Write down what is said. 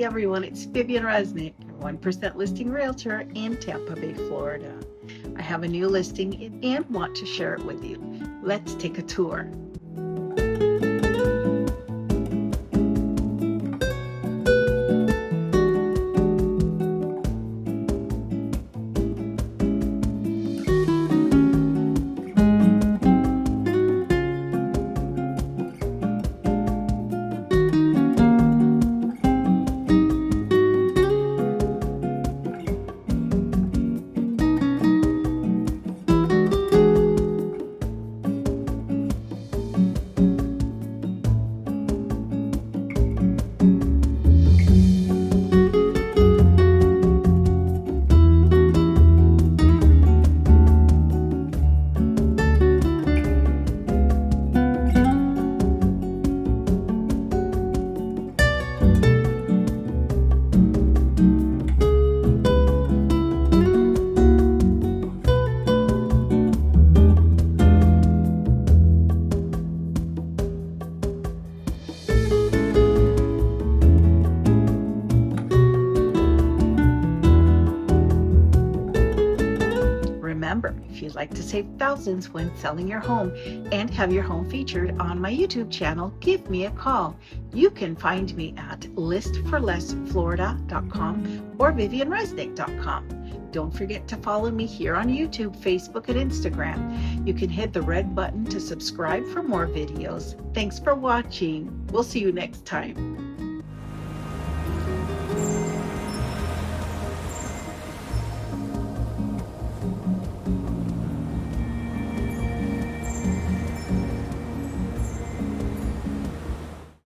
Hey everyone, it's Vivian Resnick, 1% listing realtor in Tampa Bay, Florida. I have a new listing and want to share it with you. Let's take a tour. Remember, if you'd like to save thousands when selling your home and have your home featured on my YouTube channel, give me a call. You can find me at listforlessflorida.com or vivianresnick.com. Don't forget to follow me here on YouTube, Facebook, and Instagram. You can hit the red button to subscribe for more videos. Thanks for watching. We'll see you next time.